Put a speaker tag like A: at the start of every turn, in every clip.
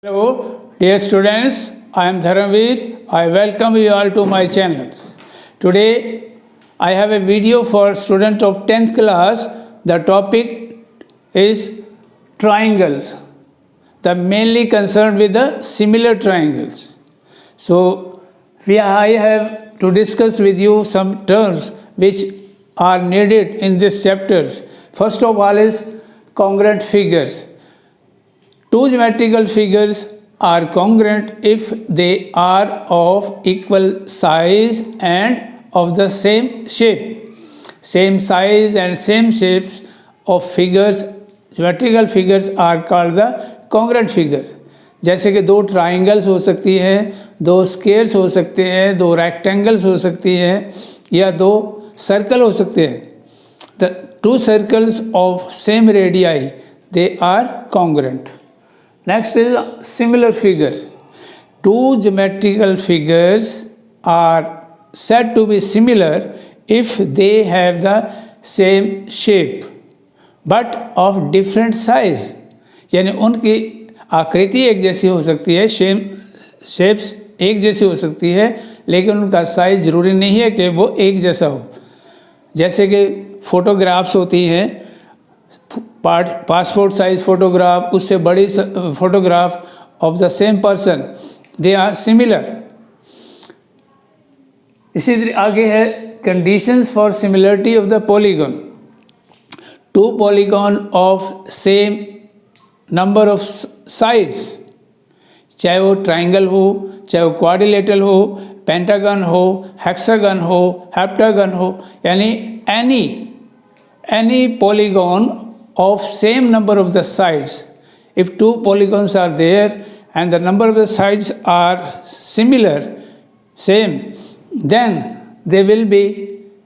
A: Hello, dear students. I am Dharamveer. I welcome you all to my channel. Today, I have a video for student of 10th class. The topic is triangles. The mainly concerned with the similar triangles. So, I have to discuss with you some terms which are needed in this chapters. First of all is congruent figures. Two geometrical figures are congruent if they are of equal size and of the same shape. Same size and same shapes of figures, geometrical figures are called the congruent figures. जैसे कि दो triangles हो सकती हैं, दो squares हो सकते हैं, दो रेक्टेंगल्स हो सकती हैं या दो सर्कल हो सकते हैं. The two circles of same radii, they are congruent. Next is similar figures. Two geometrical figures are said to be similar if they have the same shape but of different size. यानी उनकी आकृति एक जैसी हो सकती है, shapes एक जैसी हो सकती है, लेकिन उनका साइज ज़रूरी नहीं है कि वो एक जैसा हो. जैसे कि फ़ोटोग्राफ्स होती हैं, पासपोर्ट साइज फ़ोटोग्राफ, उससे बड़ी photograph of the same person, they are similar. इसी तरह आगे है conditions for similarity of the polygon. Two polygon of same number of sides, चाहे वो ट्राइंगल हो, चाहे वो क्वाड्रिलेटरल हो, पेंटागन हो, हेक्सागन हो, हेप्टागन हो, यानी any polygon of same number of the sides. If two polygons are there and the number of the sides are similar, same, then they will be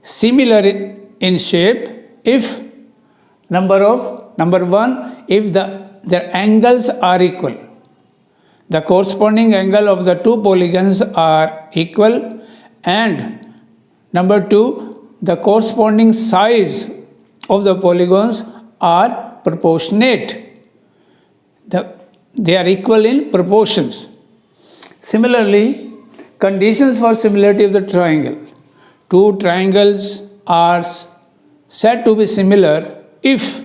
A: similar in shape if number one, if their angles are equal. The corresponding angle of the two polygons are equal, and number two, the corresponding sides of the polygons are proportionate. They are equal in proportions. Similarly, conditions for similarity of the triangle. Two triangles are said to be similar if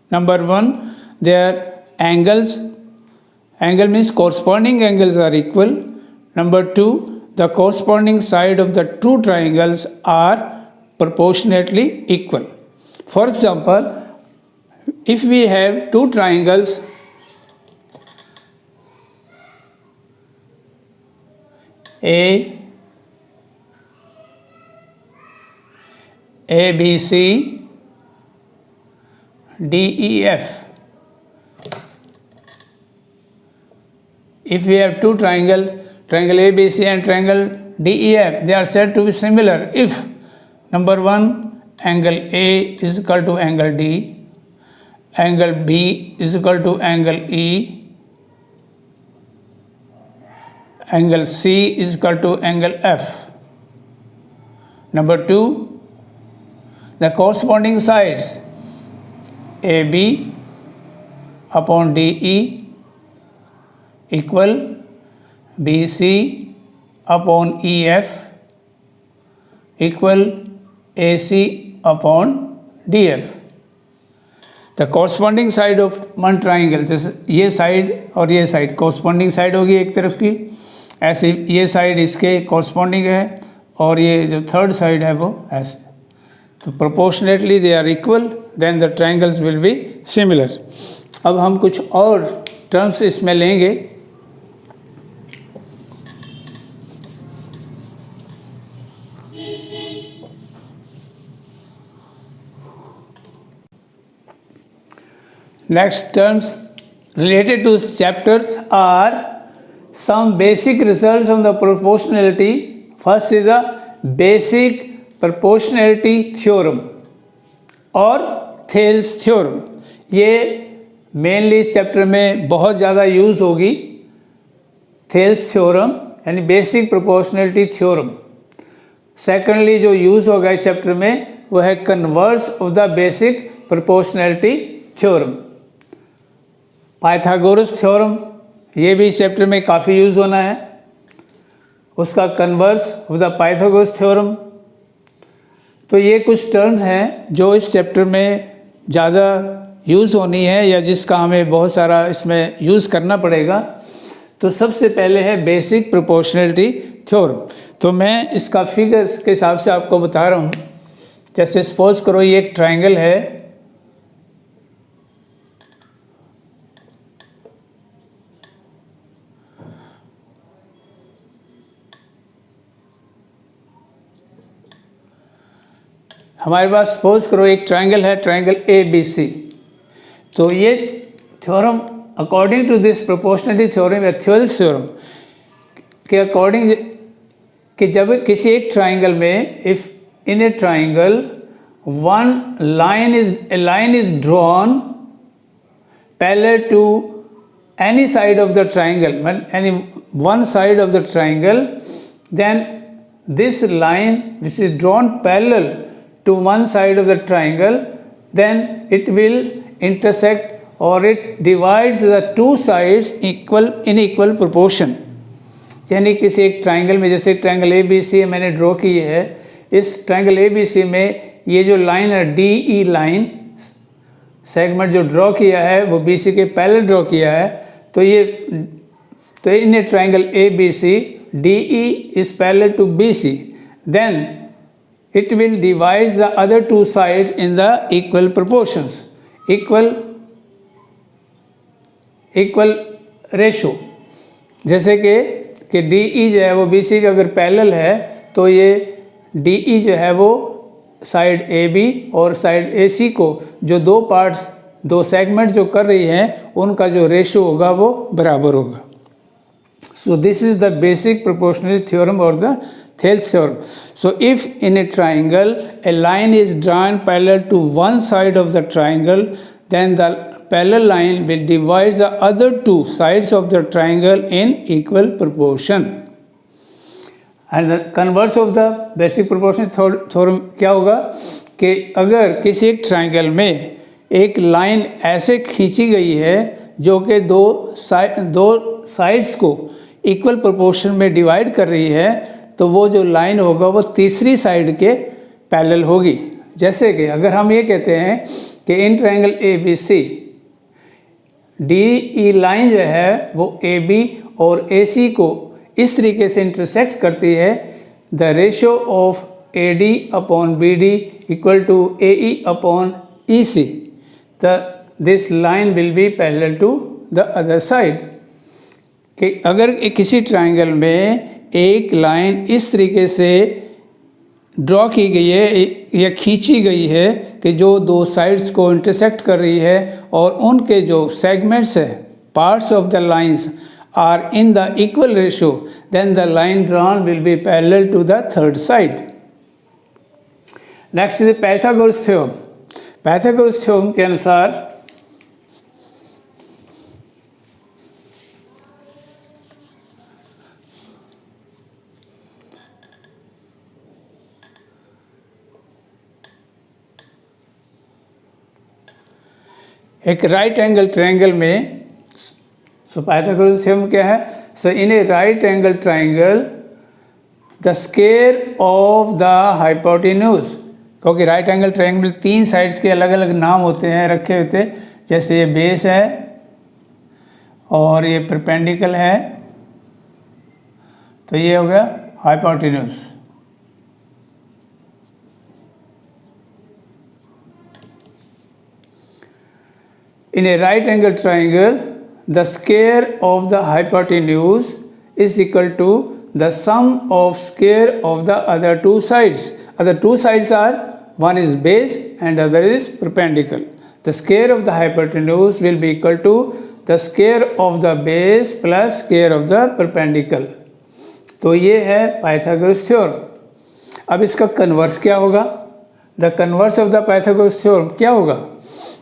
A: number one, their angles, angle means corresponding angles are equal. Number two, the corresponding side of the two triangles are proportionately equal. For example, if we have two triangles ABC, DEF. If we have two triangles, triangle ABC and triangle DEF, they are said to be similar if number one, angle A is equal to angle D, angle B is equal to angle E, angle C is equal to angle F. Number two, the corresponding sides AB upon DE equal BC upon EF equal AC upon DF. The corresponding side of one triangle, जैसे ये side और ये side corresponding side होगी एक तरफ की, ऐसे ये साइड इसके corresponding है और ये जो थर्ड साइड है वो ऐसे. तो proportionately they are equal, then the triangles will be similar. अब हम कुछ और टर्म्स इसमें लेंगे. Next terms related to this chapters are some basic results on the proportionality. First is the basic proportionality theorem और Thales theorem. ये mainly इस chapter में बहुत ज़्यादा यूज़ होगी. Thales theorem यानी बेसिक प्रोपोर्शनलिटी थ्योरम. सेकेंडली जो यूज़ होगा इस चैप्टर में वो है converse of the basic proportionality theorem. Pythagoras theorem ये भी इस चैप्टर में काफ़ी यूज़ होना है। उसका converse of the Pythagoras theorem. तो ये कुछ टर्म्स हैं जो इस चैप्टर में ज़्यादा यूज़ होनी है या जिसका हमें बहुत सारा इसमें यूज़ करना पड़ेगा। तो सबसे पहले है बेसिक प्रोपोर्शनलिटी थ्योरम। तो मैं इसका फिगर्स के हिसाब से आपको बता रहा हूँ। जैसे सपोज करो ये एक ट्रायंगल है, हमारे पास सपोज करो एक ट्रायंगल है, ट्रायंगल ABC। तो ये theorem according to this proportionality theorem या थ्योरम्स थ्योरम के अकॉर्डिंग कि जब किसी एक ट्रायंगल में if in a triangle one line is drawn parallel to any side of the triangle, when any one side of the triangle, then this line which is drawn parallel to one side of the triangle, then it will intersect or it divides the two sides in equal proportion। यानी किसी एक triangle में, जैसे triangle ABC मैंने draw की है, इस triangle ABC में ये जो लाइन है DE लाइन सेगमेंट जो ड्रॉ किया है वो BC के पैरेलल ड्रॉ किया है। तो in a triangle ABC DE is parallel to BC, then it will divide the other two sides in the equal proportions, equal ratio। जैसे कि DE जो है वो BC के अगर पैरेलल है तो ये DE जो है वो साइड AB और साइड AC को जो दो पार्ट्स दो सेगमेंट जो कर रही हैं उनका जो रेशो होगा वो बराबर होगा। So this is the basic proportionality theorem और the Thales theorem. So if in a triangle a line is drawn parallel to one side of the triangle, then the parallel line will divide the other two sides of the triangle in equal proportion. And the converse of the basic proportionality theorem क्या होगा कि अगर किसी एक triangle में एक line ऐसे खींची गई है जो कि दो साइड्स को इक्वल प्रोपोर्शन में डिवाइड कर रही है, तो वो जो लाइन होगा वो तीसरी साइड के पैरेलल होगी। जैसे कि अगर हम ये कहते हैं कि in triangle ABC DE line जो है वो AB और AC को इस तरीके से इंटरसेक्ट करती है, the ratio of AD upon BD equal to AE upon EC, this line will be parallel to the other side। कि अगर किसी ट्रायंगल में एक लाइन इस तरीके से ड्रॉ की गई है या खींची गई है कि जो दो साइड्स को इंटरसेक्ट कर रही है और उनके जो सेगमेंट्स है parts of the lines are in the equal ratio, then the line drawn will be parallel to the third side. Next is Pythagoras theorem. Pythagoras theorem के अनुसार एक राइट एंगल ट्रायंगल में, सो पाइथागोरस थ्योरम क्या है? So in a right angle triangle the square of the hypotenuse, क्योंकि right angle triangle में तीन sides के अलग अलग नाम होते हैं रखे होते, जैसे ये बेस है और ये परपेंडिकल है, तो ये हो गया hypotenuse. In a right angle triangle, the square of the hypotenuse is equal to the sum of square of the other two sides. Other two sides are, one is base and other is perpendicular. The square of the hypotenuse will be equal to the square of the base plus square of the perpendicular. तो ये है Pythagoras theorem. अब इसका converse क्या होगा? The converse of the Pythagoras theorem क्या होगा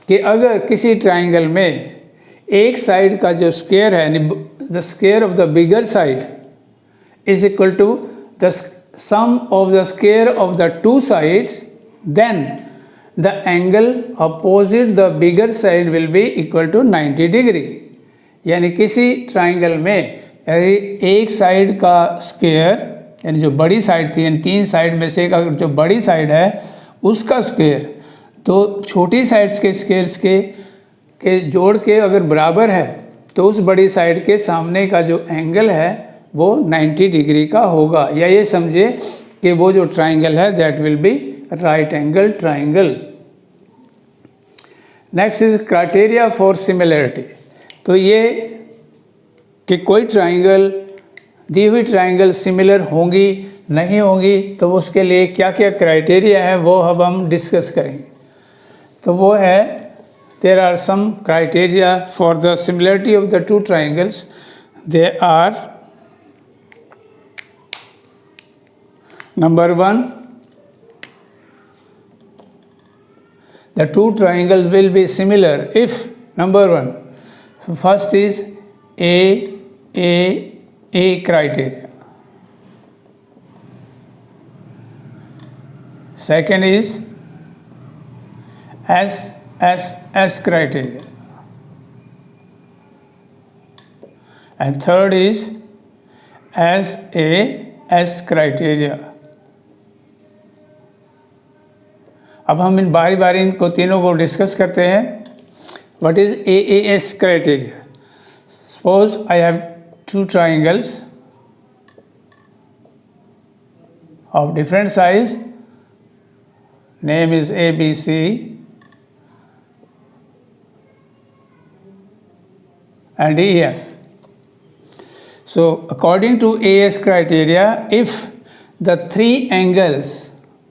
A: कि अगर किसी ट्रायंगल में एक साइड का जो स्क्वायर है, the square of the bigger side is equal to the sum of the square of the two sides, then the angle opposite the bigger side will be equal to 90 degree. यानी किसी triangle में यदि एक side का square, यानी जो बड़ी side थी, यानी 3 साइड में से एक अगर जो बड़ी साइड है उसका स्क्वायर तो छोटी साइड्स के स्क्वायर्स के जोड़ के अगर बराबर है तो उस बड़ी साइड के सामने का जो एंगल है वो 90 डिग्री का होगा, या ये समझे कि वो जो ट्राइंगल है that will B right angle triangle. Next is criteria for similarity. तो ये कि कोई ट्राइंगल, दी हुई ट्राइंगल सिमिलर होंगी नहीं होंगी, तो उसके लिए क्या क्या क्राइटेरिया है वो अब हम डिस्कस करेंगे। तो वो है, there are some criteria for the similarity of the two triangles. They are, number 1, the two triangles will be similar if, number 1, so first is A criteria. Second is S criteria. And third is S criteria. अब हम इन बारी बारी इनको तीनों को discuss करते हैं। What is AAS criteria? Suppose I have two triangles of different size, name is ABC and EF. So according to AS criteria, if the 3 angles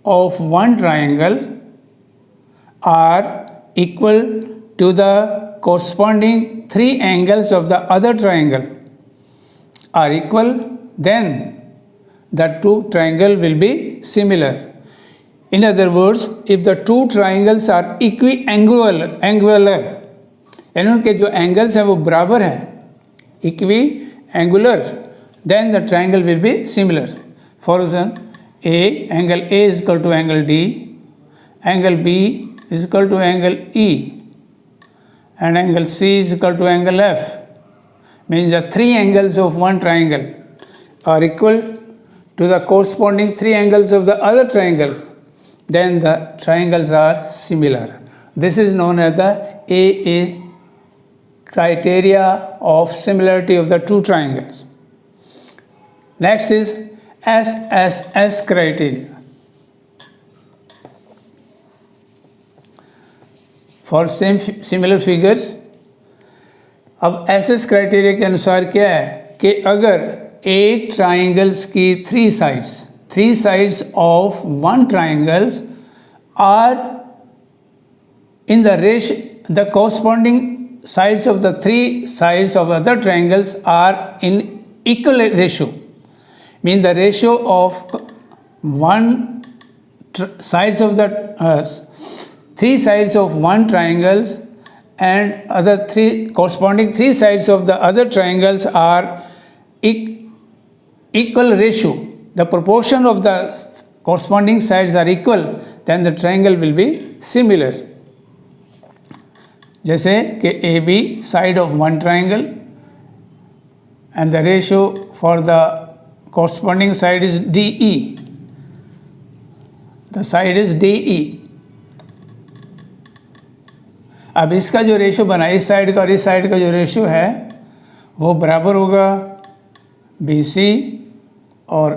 A: of one triangle are equal to the corresponding 3 angles of the other triangle are equal, then the two triangle will be similar. In other words, if the two triangles are equiangular, यानी उनके जो angles हैं वो बराबर हैं, equiangular, then the triangle will be similar. For example, angle A is equal to angle D, angle B is equal to angle E, and angle C is equal to angle F. Means the 3 angles of one triangle are equal to the corresponding 3 angles of the other triangle, then the triangles are similar. This is known as the AA criteria of similarity of the two triangles. Next is SSS criteria. For similar figures, अब SS criteria के अनुसार क्या है कि अगर एक triangles की 3 sides of one triangles are in the ratio, the corresponding sides of the 3 sides of other triangles are in equal ratio. Mean the ratio of one sides of the 3 sides of one triangles and other 3 corresponding 3 sides of the other triangles are equal ratio. The proportion of the corresponding sides are equal, then the triangle will be similar. जैसे कि AB side of one triangle and the ratio for the corresponding side is DE. The side is DE. अब इसका जो ratio बना, इस side का और इस साइड का जो रेशो है वो बराबर होगा BC, और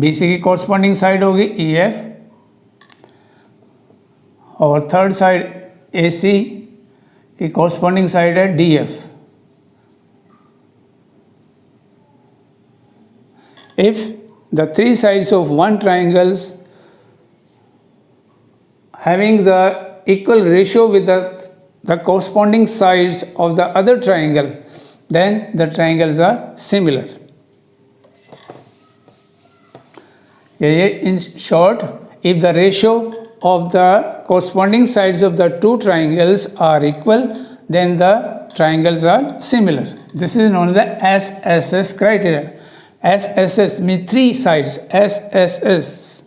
A: BC की कॉरस्पॉन्डिंग साइड होगी EF, और थर्ड साइड AC की कॉरस्पॉन्डिंग साइड है DF. If the 3 sides of one triangles having the equal ratio with the corresponding sides of the other triangle, then the triangles are similar. In short, if the ratio of the corresponding sides of the 2 triangles are equal, then the triangles are similar. This is known as the SSS criteria. SSS means 3 sides, SSS.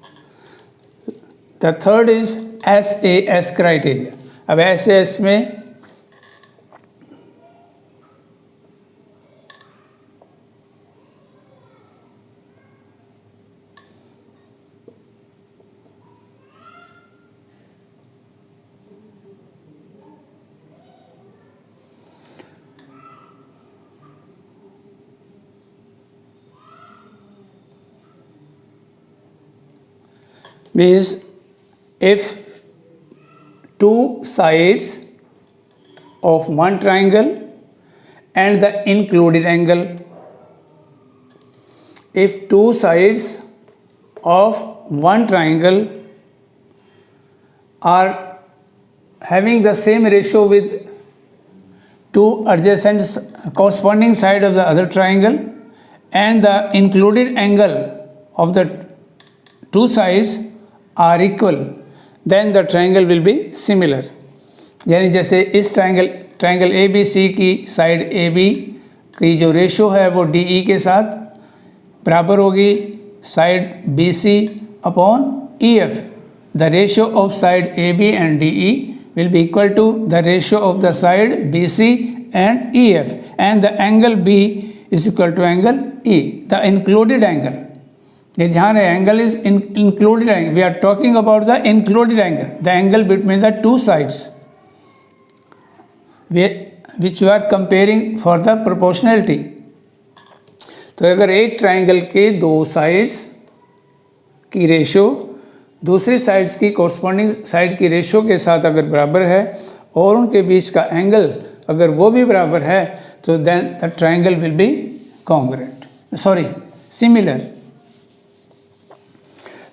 A: The third is SAS criteria. अब SAS में means if two sides of one triangle and the included angle, if two sides of one triangle are having the same ratio with two adjacent corresponding side of the other triangle and the included angle of the two sides are equal, then the triangle will be similar. यानी जैसे इस triangle A B C की side A B की जो ratio है वो D E के साथ बराबर होगी side B C upon E F. The ratio of side A B and D E will be equal to the ratio of the side BC and EF, and the angle B is equal to angle E, the included angle. ये ध्यान है, angle is included angle. We are talking about the included angle, the angle between the two sides, which we are comparing for the proportionality. तो अगर एक triangle के दो sides की ratio दूसरी साइड्स की कॉरस्पॉन्डिंग साइड की रेशो के साथ अगर बराबर है और उनके बीच का एंगल अगर वो भी बराबर है तो then the triangle will be congruent, sorry similar.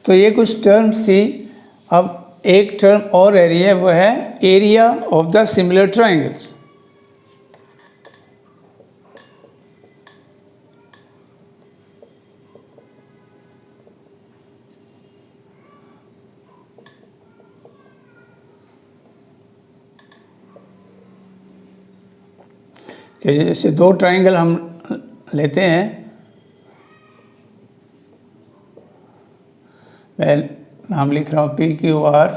A: तो ये कुछ टर्म्स थी. अब एक टर्म और रह रही है, वो है area of the similar triangles. कि जैसे दो ट्रायंगल हम लेते हैं, मैं नाम लिख रहा हूँ P Q R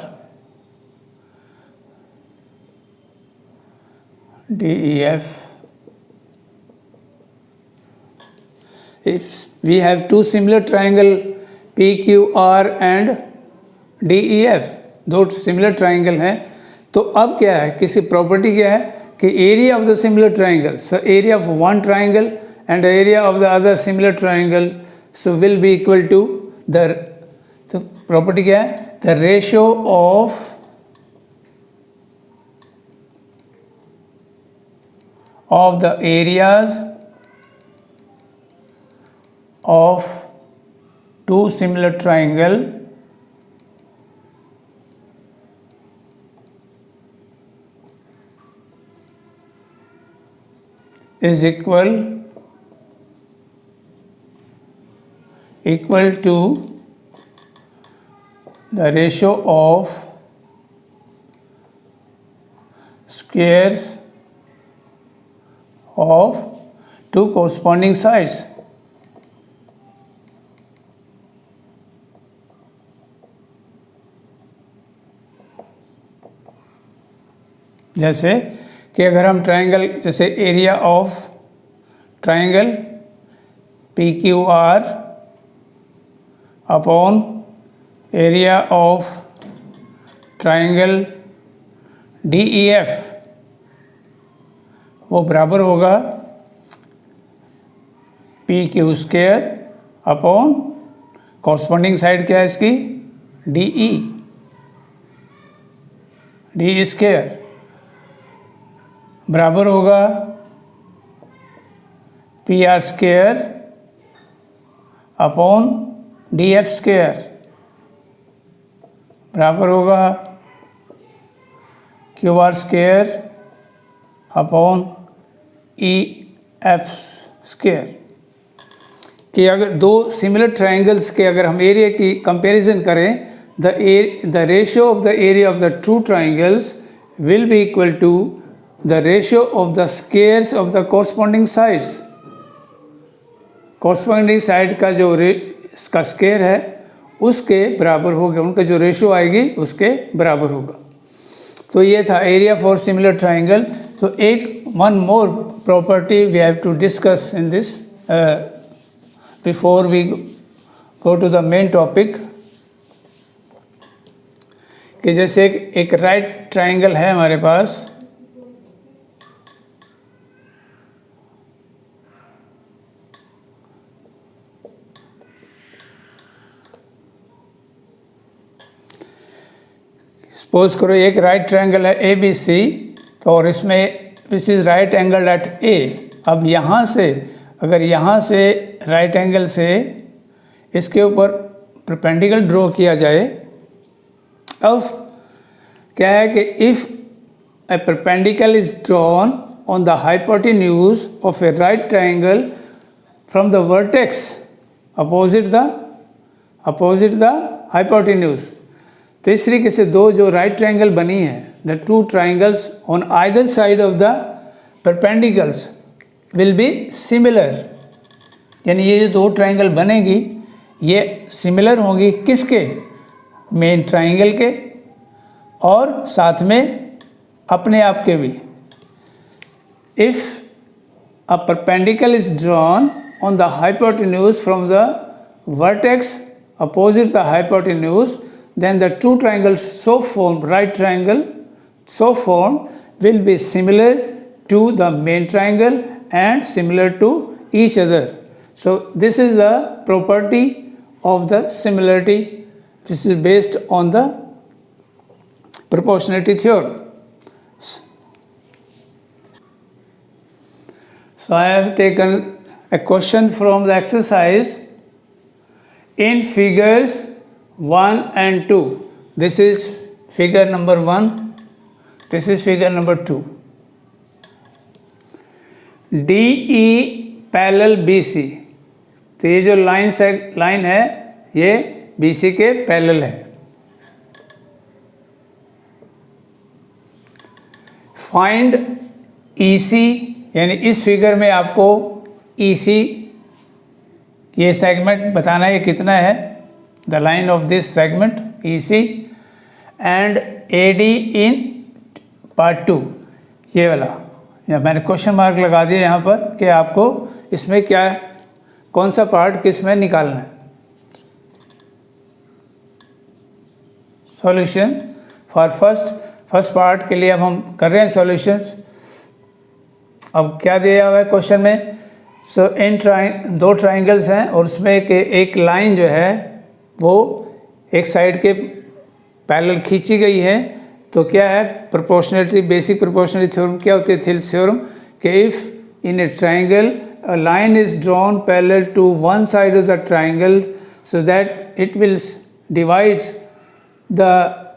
A: D E F. If we have two similar triangle P Q R and D E F, दो सिमिलर ट्रायंगल हैं, तो अब क्या है, किसी प्रॉपर्टी क्या है कि area of the similar triangle, so area of one triangle and area of the other similar triangle so will be equal to the, तो प्रॉपर्टी क्या है, the ratio of the areas of two similar triangle is equal to the ratio of squares of two corresponding sides. जैसे कि अगर हम triangle, जैसे area of triangle P Q are upon area of triangle D E F, वो बराबर होगा P Q square upon corresponding side क्या है इसकी, डी ई स्क्वायर बराबर होगा P R square upon D F square बराबर होगा Q R square upon E F square. कि अगर दो सिमिलर ट्रायंगल्स के अगर हम एरिया की कंपैरिजन करें, the ratio of the area of the two triangles will be equal to the ratio of the squares of the corresponding sides. corresponding side का जो इसका स्क्वायर है उसके बराबर होगा, उनका जो रेशियो आएगी उसके बराबर होगा. तो ये था एरिया फॉर सिमिलर ट्रायंगल. तो एक one more property we have to discuss in this before we go to the main topic, कि जैसे एक राइट ट्रायंगल है हमारे पास, सपोज करो एक राइट ट्रायंगल है ए बी सी, तो और इसमें this is right angle at A. अब यहाँ से अगर यहाँ से राइट एंगल से इसके ऊपर परपेंडिकुलर ड्रॉ किया जाए, अब क्या है कि if a perpendicular is drawn on the hypotenuse of a right triangle from the vertex opposite the hypotenuse। तो इस तरीके से दो जो राइट ट्रायंगल बनी है, the two triangles on either side of the perpendiculars will be similar। यानी ये जो दो ट्रायंगल बनेगी ये सिमिलर होंगी किसके? मेन ट्रायंगल के और साथ में अपने आप के भी। If a perpendicular is drawn on the hypotenuse from the vertex opposite the hypotenuse, then the two triangles so formed, right triangle so formed, will be similar to the main triangle and similar to each other. So this is the property of the similarity. This is based on the proportionality theorem. So I have taken a question from the exercise in figures 1 and 2. This is figure number 1, this is figure number 2. DE parallel BC, तो ये जो line है ये BC के parallel है। Find EC, यानी इस figure में आपको EC ये सेगमेंट बताना है कितना है, the line of this segment EC, and AD in part 2, ये वाला। या मैंने क्वेश्चन मार्क लगा दिया यहाँ पर कि आपको इसमें क्या कौन सा पार्ट किस में निकालना है। सॉल्यूशन फॉर फर्स्ट पार्ट के लिए अब हम कर रहे हैं सॉल्यूशंस। अब क्या दिया हुआ है क्वेश्चन में? सो दो ट्राइंगल्स हैं और उसमें एक लाइन जो है वो एक साइड के पैरेलल खींची गई है। तो क्या है प्रोपोर्शनलिटी, बेसिक प्रोपोर्शनलिटी थ्योरम क्या होती है? थिल्स थ्योरम कि if in a triangle a line is drawn parallel to one side of the triangle so that it will divides the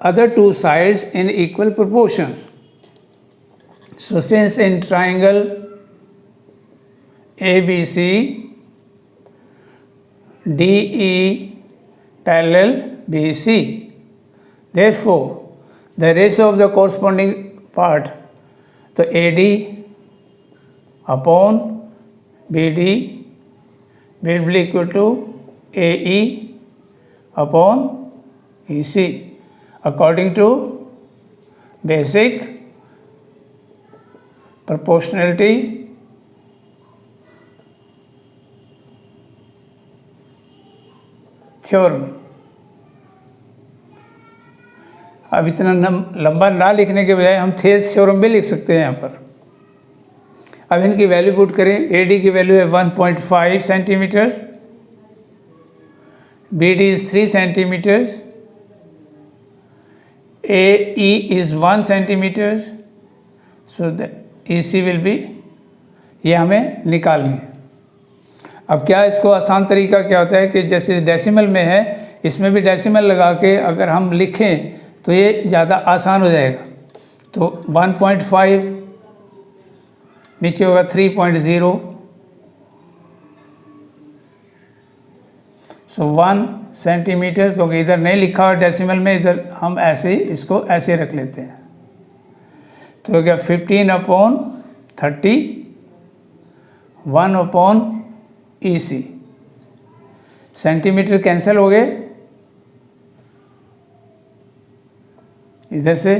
A: other two sides in equal proportions. So since in triangle ABC DE parallel BC, therefore the ratio of the corresponding part, the AD upon BD will be equal to AE upon EC according to basic proportionality theorem। अब इतना लंबा ना लिखने के बजाय हम Thales theorem भी लिख सकते हैं यहाँ पर। अब इनकी वैल्यू पुट करें। AD की वैल्यू है 1.5 centimetre, BD is 3 centimeters, AE is 1 centimeter, so the EC will be, ये हमें निकालनी है। अब क्या इसको आसान तरीका क्या होता है कि जैसे डेसिमल में है इसमें भी डेसिमल लगा के अगर हम लिखें तो ये ज़्यादा आसान हो जाएगा। तो 1.5 नीचे होगा 3.0, सो 1 सेंटीमीटर, क्योंकि इधर नहीं लिखा हुआ डेसिमल में, इधर हम ऐसे ही इसको ऐसे रख लेते हैं। तो क्या 15/30, 1/, EC, सेंटीमीटर कैंसिल हो गए, इधर से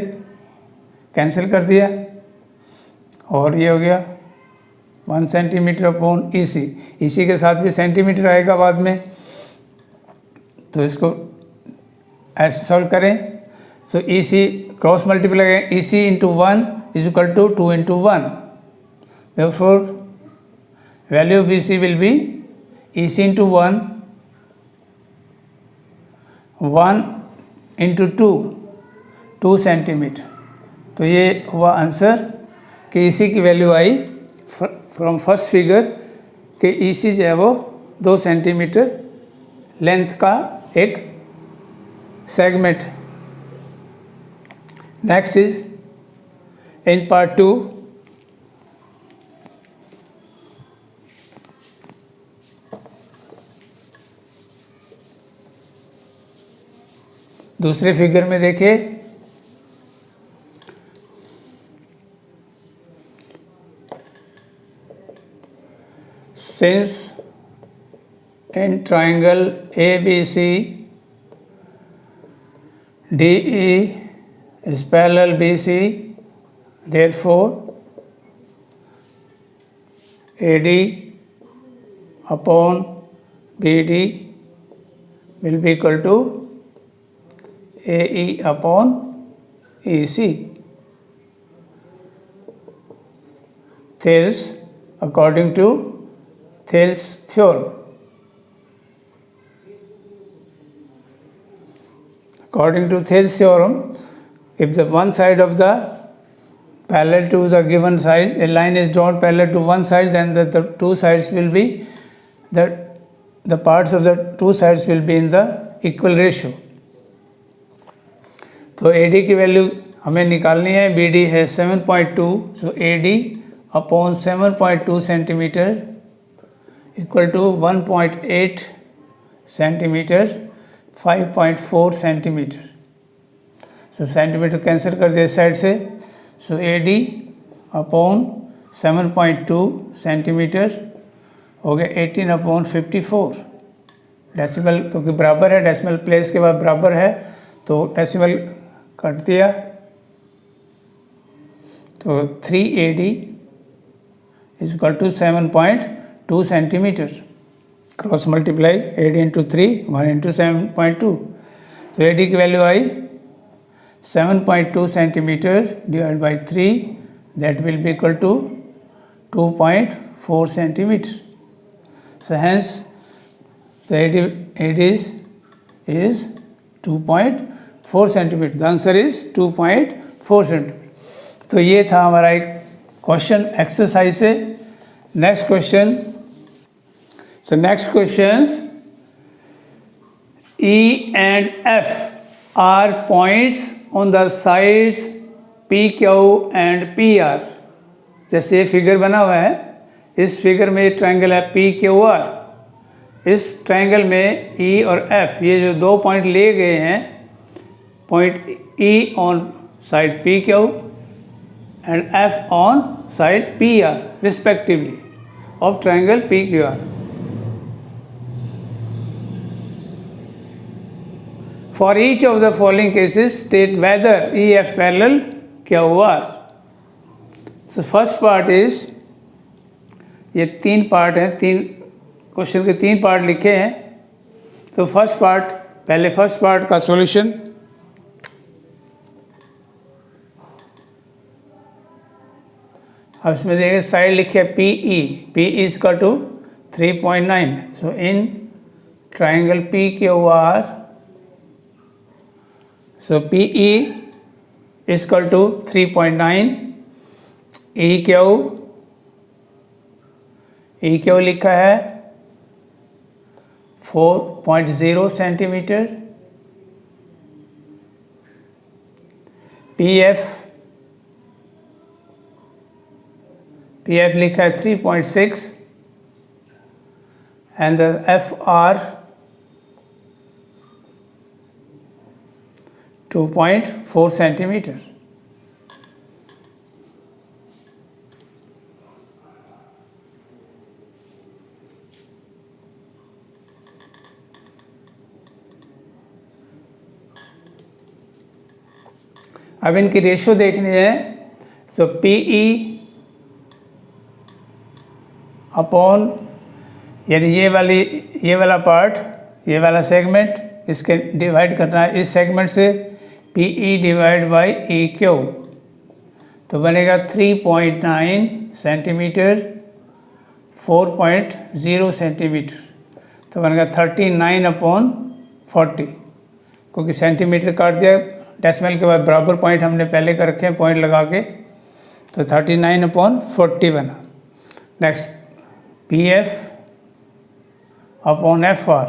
A: कैंसिल कर दिया और ये हो गया 1 सेंटीमीटर/, EC के साथ भी सेंटीमीटर आएगा बाद में। तो इसको ऐसे सॉल्व करें। सो EC क्रॉस मल्टीप्लाई करें, EC into 1 is equal to 2 into 1। Therefore value of EC will be EC into 1, 1 into 2, 2 centimetre. तो ये हुआ आंसर कि इसी की वैल्यू आई फ्रॉम फर्स्ट फिगर कि इसी जो है वो 2 सेंटीमीटर लेंथ का एक सेगमेंट है। नेक्स्ट इज इन पार्ट 2 दूसरे फिगर में देखिए since in triangle ABC DE is parallel BC, therefore AD upon BD will be equal to AE upon EC. Thales, according to Thales theorem. According to Thales theorem, if the one side of the parallel to the given side, a line is drawn parallel to one side, then the two sides will be, the parts of the two sides will be in the equal ratio. तो AD की value हमें निकालनी है, BD है 7.2, so AD अपॉन 7.2 centimetre equal to 1.8 centimetre 5.4 centimetre. So centimetre cancel कर दिया इस साइड से, सो AD अपॉन 7.2 सेंटीमीटर हो गया 18 अपॉन 54 डेसिमल, क्योंकि बराबर है, डेसिमल प्लेस के बाद बराबर है तो डेसिमल कट दिया, तो 3AD is equal to 7.2 centimetre. Cross multiply AD into 3 1 into 7.2, तो AD की वैल्यू आई 7.2 centimetre divide by 3, that will be equal to 2.4 centimetre. So hence the AD is 2.4 centimetre. The answer is 2.4 centimetre. तो ये था हमारा एक question exercise से। Next question, so next questions, E and F are points on the sides PQ and PR। जैसे ये figure बना हुआ है, इस फिगर में ट्रायंगल है PQR, इस ट्रायंगल में E और F ये जो दो पॉइंट लिए गए हैं, point E on side PQ and F on side PR respectively of triangle PQR। For each of the following cases, state whether EF parallel QR। So first part is, ये तीन part हैं, तीन question के तीन part लिखे हैं। तो first part, पहले फर्स्ट पार्ट का सॉल्यूशन, अब इसमें देखिए साइड लिखे PE, PE is equal to 3.9। So in triangle PQR, so PE is equal to 3.9, EQ लिखा है 4.0 सेंटीमीटर, PF लिखा है 3.6 एंड द FR 2.4 सेंटीमीटर। अब इनकी रेशियो देखनी है, सो PE अपॉन, यानी ये वाला पार्ट, ये वाला सेगमेंट, इसके डिवाइड करना है इस सेगमेंट से, PE डिवाइड बाई EQ, तो बनेगा 3.9 सेंटीमीटर 4.0 सेंटीमीटर, तो बनेगा 39 अपॉन 40, क्योंकि सेंटीमीटर काट दिया, डेसिमल के बाद बराबर पॉइंट हमने पहले कर रखे हैं पॉइंट लगा के, तो 39/40 बना। नेक्स्ट PF अपॉन FR,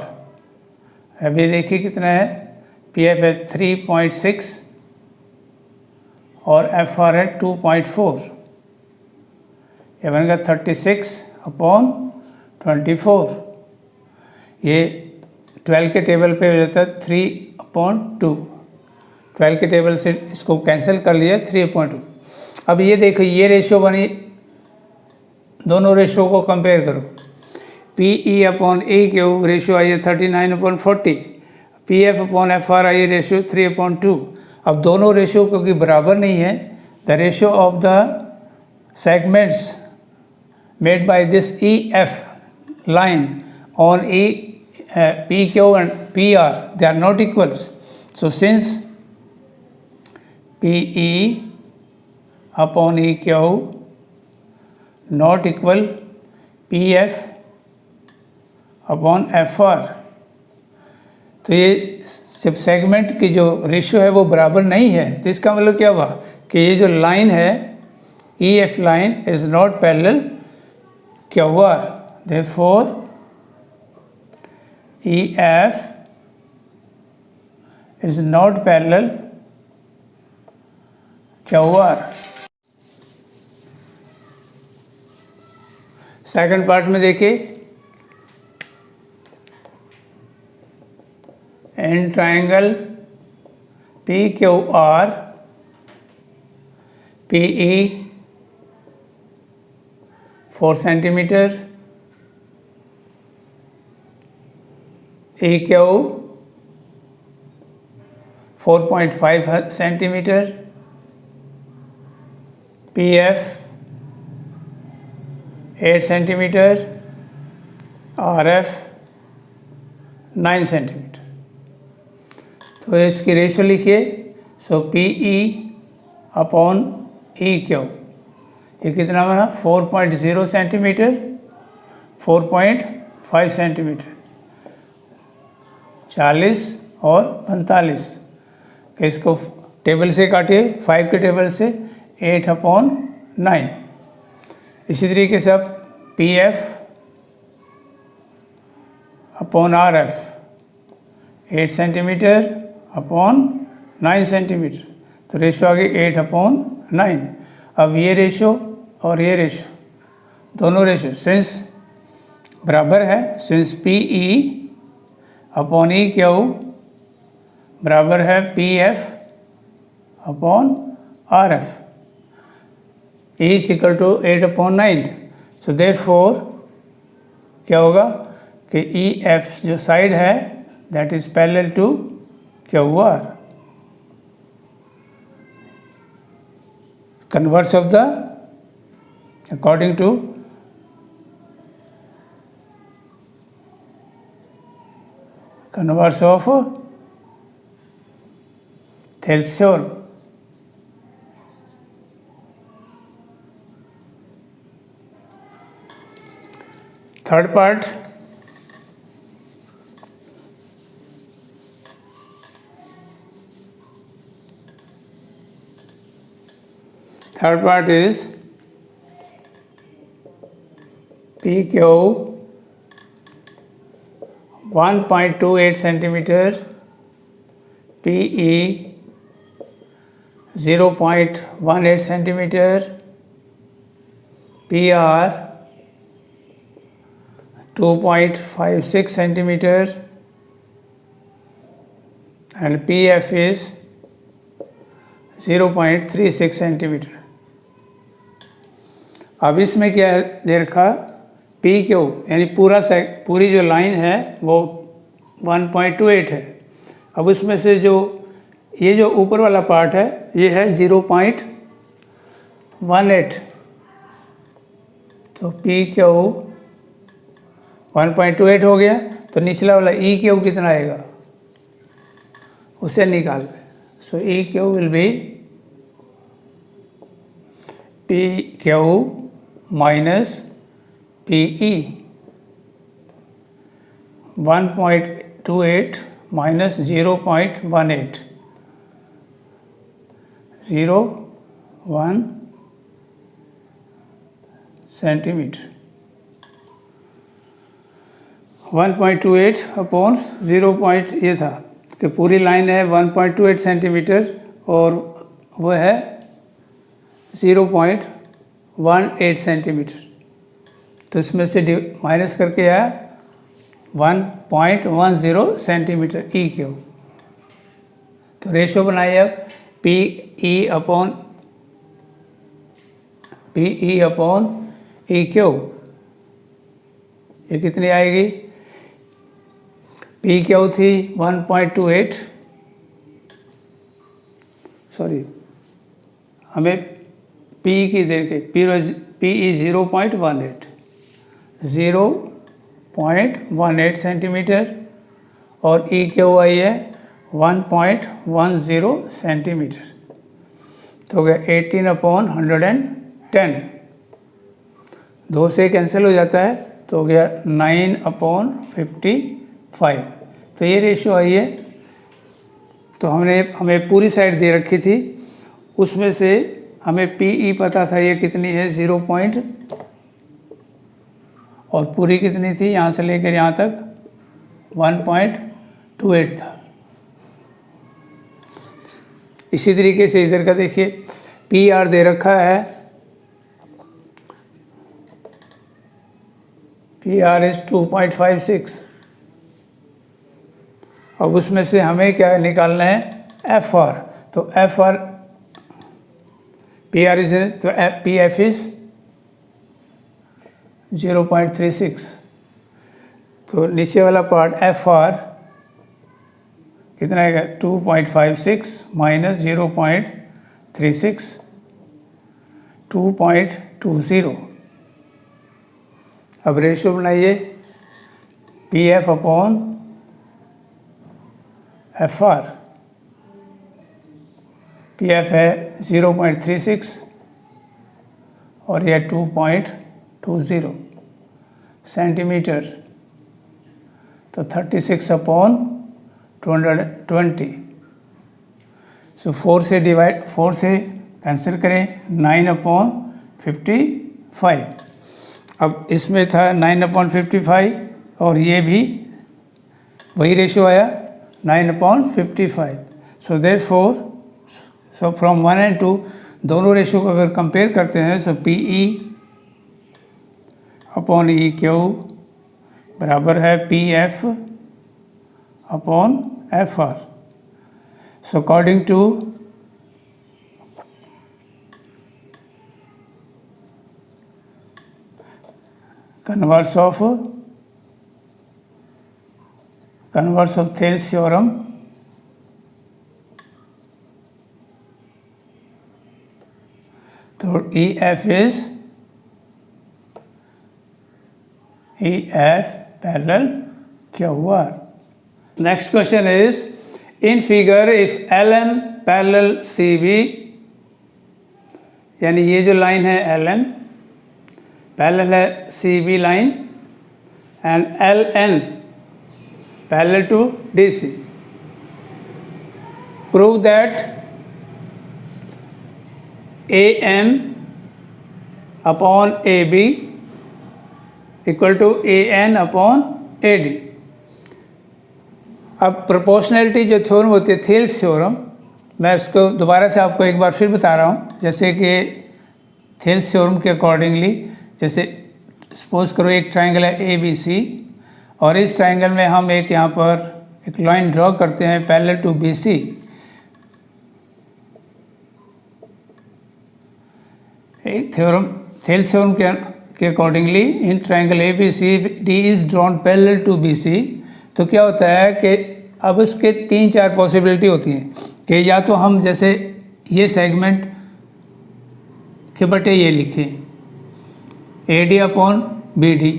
A: अभी देखिए कितना है, PF है 3.6 और FR है 2.4, ये बनेगा 36/24। ये 12 के टेबल पे हो जाता है 3/2, 12 के टेबल से इसको कैंसिल कर लिया 3/2। अब ये देखो ये रेशियो बनी, दोनों रेशियो को कंपेयर करो, PE/E रेशियो आई है 39/40, PF/FR आई रेशियो 3/2। अब दोनों रेशियो क्योंकि बराबर नहीं है, the ratio of the segments made by this EF line on PQ and PR, they are not equals. So since PE/EQ not equal PF/FR, तो ये जब सेगमेंट की जो रेशियो है वो बराबर नहीं है, तो इसका मतलब क्या हुआ कि ये जो लाइन है EF line is not parallel QR, therefore EF is not parallel QR। Second part में देखिए, इन triangle PQR PE 4 centimetre, EQ 4.5 centimetre, PF 8 centimetre, RF 9 centimetre. तो इसकी रेशियो लिखिए, सो PE/EQ ये कितना बना, 4.0 सेंटीमीटर, 4.5 सेंटीमीटर, 40 और 45 के इसको टेबल से काटिए, 5 के टेबल से 8/9। इसी तरीके से अब PF/RF 8 सेंटीमीटर अपॉन 9 सेंटीमीटर, तो रेशो आ गई 8/9। अब ये रेशो और ये रेशो, दोनों रेशो सिंस बराबर है, सिंस PE/EQ बराबर है PF/RF, E is equal to 8/9। So therefore क्या होगा कि EF जो साइड है that is parallel to QR, converse of the according to converse of Thales-Theorem। Third part, is PQ 1.28 centimeter, PE 0.18 centimeter, PR 2.56 centimeter and PF is 0.36 centimetre. अब इसमें क्या दे रखा, PQ यानी पूरी जो लाइन है वो 1.28 है। अब उसमें से जो ये जो ऊपर वाला पार्ट है ये है 0.18, तो PQ 1.28 हो गया, तो निचला वाला EQ कितना आएगा उसे निकाल। सो EQ will be PQ minus PE, 1.28 minus 0.18, 0.01 centimetre. 1.28 upon 0. ये था कि पूरी लाइन है 1.28 सेंटीमीटर और वह है 0.18 सेंटीमीटर। तो इसमें से माइनस करके आया 1.10 सेंटीमीटर ई क्यू। तो रेशो बनाइए अब P E upon E Q. ये कितनी आएगी? पी क्यू थी 1.28, सॉरी हमें पी की दे के पी ई 0.18 सेंटीमीटर और ई क्यू आई है 1.10 सेंटीमीटर। तो हो गया 18/110। 2 से कैंसिल हो जाता है तो हो गया 9/55। तो ये रेशो आई है। तो हमें पूरी साइड दे रखी थी, उसमें से हमें पीई पता था ये कितनी है 0 पॉइंट, और पूरी कितनी थी यहाँ से लेकर यहाँ तक 1.28 था। इसी तरीके से इधर का देखिए पी आर दे रखा है, पी आर इज 2.56। अब उसमें से हमें क्या निकालना है? F R. तो F R P R is तो पी एफ इज 0.36। तो नीचे वाला पार्ट एफ आर कितना आएगा? 2.56 माइनस 0.36 2.20। अब रेशो बनाइए P F upon F R. P F है 0.36 और यह 2.20 सेंटीमीटर। तो 36/220। सो 4 से कैंसिल करें 9/55। अब इसमें था 9/55 और ये भी वही रेशो आया 9/55। सो देयरफॉर फ्रॉम 1 and 2 दोनों रेशो को अगर कंपेयर करते हैं so P E upon E Q बराबर है P F upon F R. So according to converse of Thales theorem, तो EF is EF parallel QR. Next question is, in figure if LM parallel CB, यानी ये जो line है LM parallel है CB line and LN parallel to DC, prove that AM upon AB equal to AN upon AD। अब proportionality जो theorem होती है Thales theorem, मैं उसको दोबारा से आपको एक बार फिर बता रहा हूँ। जैसे कि थेल्स थ्योरम के अकॉर्डिंगली, जैसे सपोज करो एक ट्राइंगल है ABC और इस ट्राइंगल में हम एक यहाँ पर एक लाइन ड्रॉ करते हैं पैरेलल टू BC। एक थ्योरम थेल्स थ्योरम के accordingly in triangle ABCD is drawn parallel to BC। तो क्या होता है कि अब उसके 3-4 पॉसिबिलिटी होती हैं कि या तो हम जैसे ये सेगमेंट के बटे ये लिखें AD अपॉन BD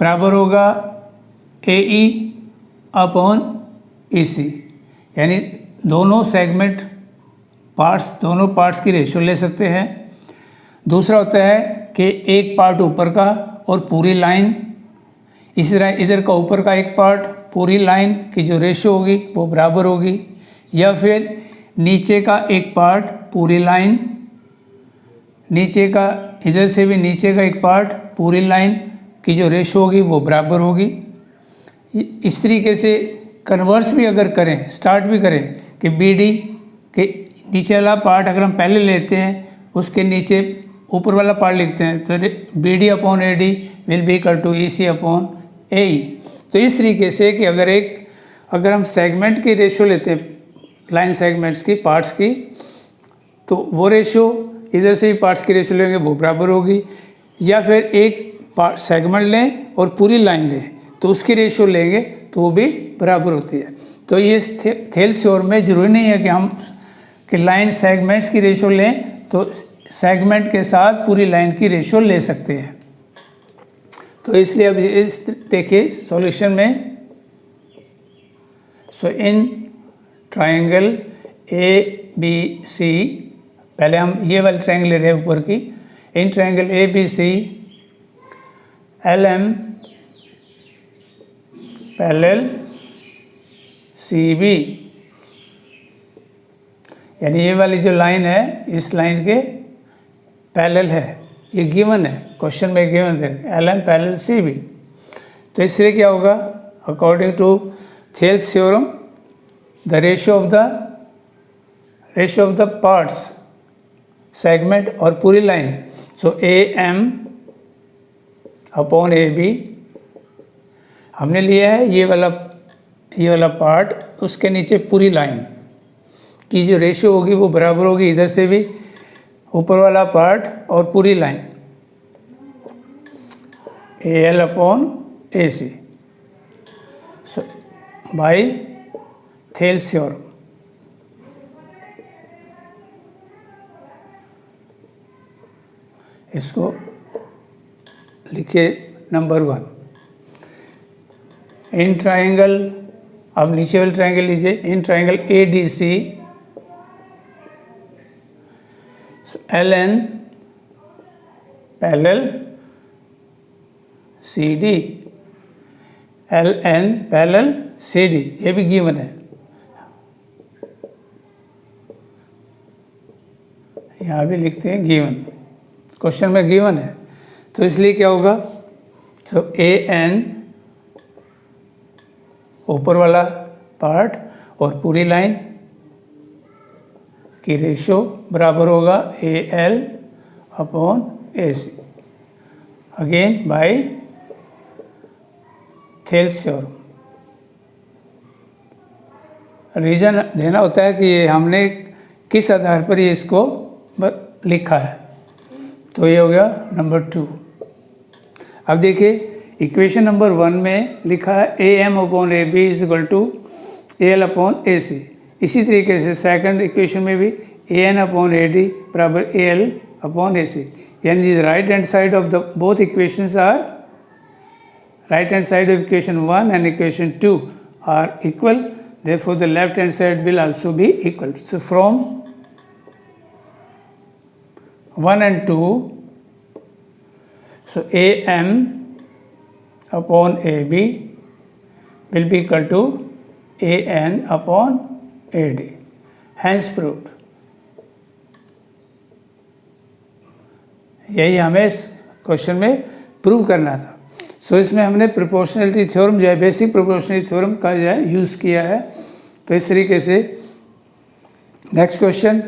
A: बराबर होगा AE अपॉन EC, यानी दोनों सेगमेंट दोनों पार्ट्स की रेशो ले सकते हैं। दूसरा होता है कि एक पार्ट ऊपर का और पूरी लाइन, इसी तरह इधर का ऊपर का एक पार्ट पूरी लाइन की जो रेशो होगी वो बराबर होगी। या फिर नीचे का एक पार्ट पूरी लाइन, नीचे का इधर से भी नीचे का एक पार्ट पूरी लाइन की जो रेशो होगी वो बराबर होगी। इस तरीके से कन्वर्स भी अगर करें, स्टार्ट भी करें कि BD के नीचे वाला पार्ट अगर हम पहले लेते हैं उसके नीचे ऊपर वाला पार्ट लिखते हैं तो BD upon AD will be equal to EC upon AE। तो इस तरीके से कि अगर हम सेगमेंट की रेशो लेते हैं, लाइन सेगमेंट्स की, पार्ट्स की, तो वो रेशो इधर से भी पार्ट्स की रेशो लेंगे वो बराबर होगी, या फिर एक पार्ट सेगमेंट लें और पूरी लाइन लें तो उसकी रेशो लेंगे तो वो भी बराबर होती है। तो ये थेल्स थ्योरम में ज़रूरी नहीं है कि लाइन सेगमेंट्स की रेशो लें, तो सेगमेंट के साथ पूरी लाइन की रेशो ले सकते हैं। तो इसलिए अब इस देखिए सॉल्यूशन में, सो इन ट्रायंगल ABC, पहले हम ये वाले ट्रायंगल ले रहे हैं ऊपर की, in triangle ABC LM parallel CB, यानी ये वाली जो लाइन है इस लाइन के पैरेलल है, ये गिवन है, क्वेश्चन में गिवन है LM पैरेलल CB। तो इसलिए क्या होगा, according to Thales theorem the ratio of the parts segment और पूरी line, so AM upon AB हमने लिया है ये वाला पार्ट, उसके नीचे पूरी लाइन की जो रेशियो होगी वो बराबर होगी इधर से भी ऊपर वाला पार्ट और पूरी line, AL upon AC by Thales theorem. इसको लिखिए नंबर 1। इन ट्रायंगल, अब नीचे वाले ट्रायंगल लीजिए, in triangle ADC LN parallel CD, LN parallel CD, ये भी गिवन है, यहाँ भी लिखते हैं गिवन, क्वेश्चन में गिवन है। तो इसलिए क्या होगा, तो AN ऊपर वाला पार्ट और पूरी लाइन की रेशो बराबर होगा AL upon AC, again by Thales theorem. Reason देना होता है कि ये हमने किस आधार पर ये इसको लिखा है। तो ये हो गया नंबर 2। अब देखिए इक्वेशन नंबर 1 में लिखा है AM upon AB is equal to AL upon AC। इसी तरीके से सेकंड इक्वेशन में भी AN अपॉन AD बराबर AL अपॉन AC, यानी right hand side of the both equations are, right hand side of equation 1 and equation 2 are equal, therefore the left hand side will also be equal. So from 1 and 2, so AM upon AB will be equal to AN upon AD, hence proved। यही हमें इस question में prove करना था। सो इसमें हमने proportionality theorem जो है, बेसिक प्रोपोर्शनलिटी थ्योरम का जो है यूज़ किया है। तो इस तरीके से next question,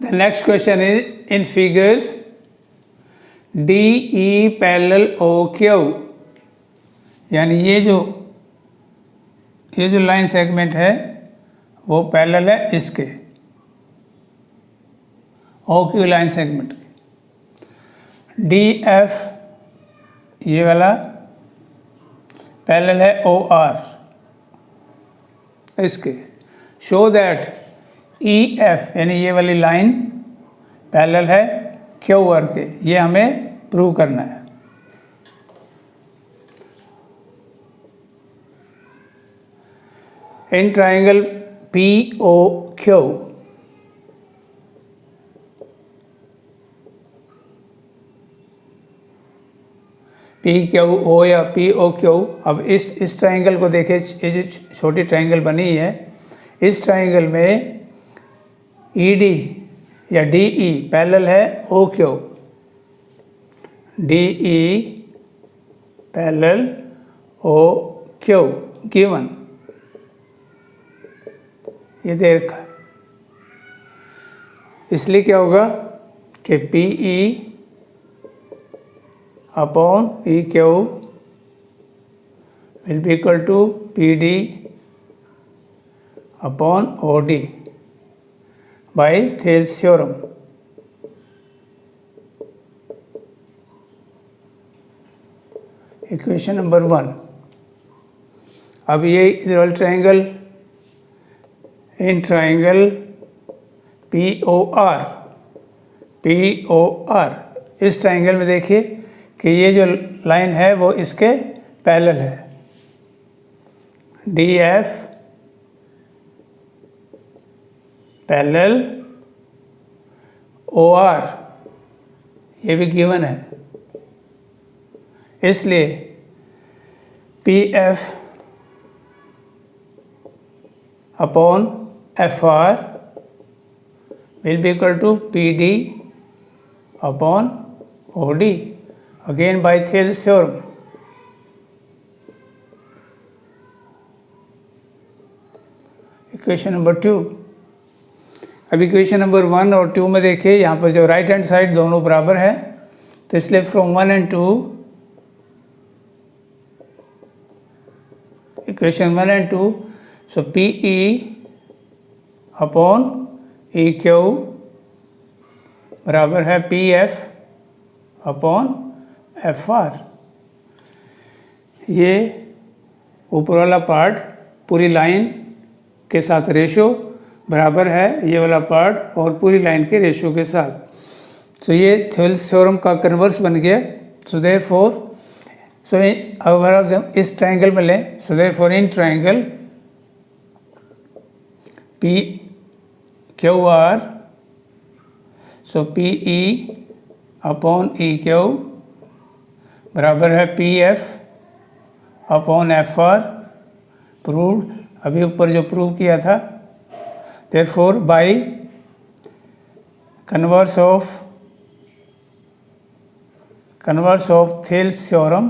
A: the next question is in figures DE parallel OQ, यानी ये जो लाइन सेगमेंट है वो पैरेलल है इसके OQ लाइन सेगमेंट के। DF ये वाला पैरेलल है OR इसके। शो दैट EF यानी ये वाली लाइन पैरेलल है QR के, ये हमें प्रूव करना है। इन ट्राइंगल POQ, PQO या POQ, अब इस ट्राइंगल को देखें, ये जो छोटी ट्राइंगल बनी है इस ट्राइंगल में ED या DE पैरेलल है OQ, DE parallel OQ given, ये दे रखा है। इसलिए क्या होगा कि PE upon EQ will be equal to PD upon OD by Thales theorem। Equation number 1। अब ये इधर ट्राइंगल इन ट्राइंगल POR, इस ट्राइंगल में देखिए कि ये जो लाइन है वो इसके पैरेलल है। DF पैरेलल OR, ये भी गिवन है। इसलिए PF upon FR will be equal to PD upon OD, again by Thales theorem। Equation number 2। अब इक्वेशन नंबर 1 और 2 में देखिए, यहाँ पर जो राइट हैंड साइड दोनों बराबर है, तो इसलिए from 1 and 2, equation 1 and 2, so PE upon EQ बराबर है PF अपॉन FR। ये ऊपर वाला पार्ट पूरी लाइन के साथ रेशो बराबर है ये वाला पार्ट और पूरी लाइन के रेशो के साथ। सो ये थेल्स थ्योरम का कन्वर्स बन गया। सो देयरफॉर, सो अगर इस ट्राइंगल में लें, so therefore in triangle PQR, so PE upon EQ बराबर है PF अपॉन FR। प्रूव्ड, अभी ऊपर जो प्रूव किया था। Therefore by converse of Thales theorem,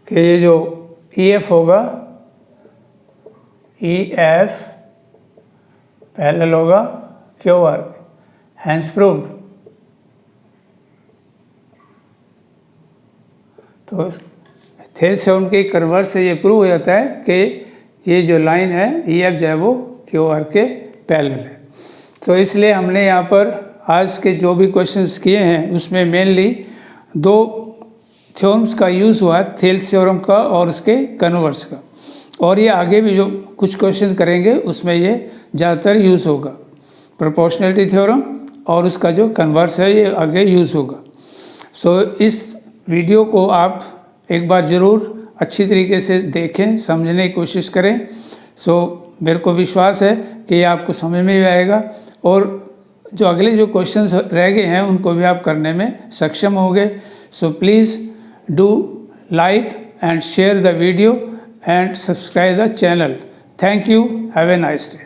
A: कि ये जो EF होगा, EF पैरेलल होगा QR, हैंस प्रूव्ड। तो थेल्स थ्योरम के कन्वर्स से ये प्रूव हो जाता है कि ये जो लाइन है EF जो है वो QR के पैरेलल है। तो इसलिए हमने यहाँ पर आज के जो भी क्वेश्चंस किए हैं उसमें मेनली 2 थ्योरम्स का यूज़ हुआ, थेल्स थ्योरम का और उसके कन्वर्स का। और ये आगे भी जो कुछ क्वेश्चन करेंगे उसमें ये ज़्यादातर यूज़ होगा। प्रोपोर्शनलिटी थ्योरम और उसका जो कन्वर्स है ये आगे यूज़ होगा। सो इस वीडियो को आप एक बार ज़रूर अच्छी तरीके से देखें, समझने की कोशिश करें। सो मेरे को विश्वास है कि ये आपको समझ में भी आएगा और जो अगले जो क्वेश्चंस रह गए हैं उनको भी आप करने में सक्षम होंगे। So please do like and share the video and subscribe the channel. Thank you. Have a nice day.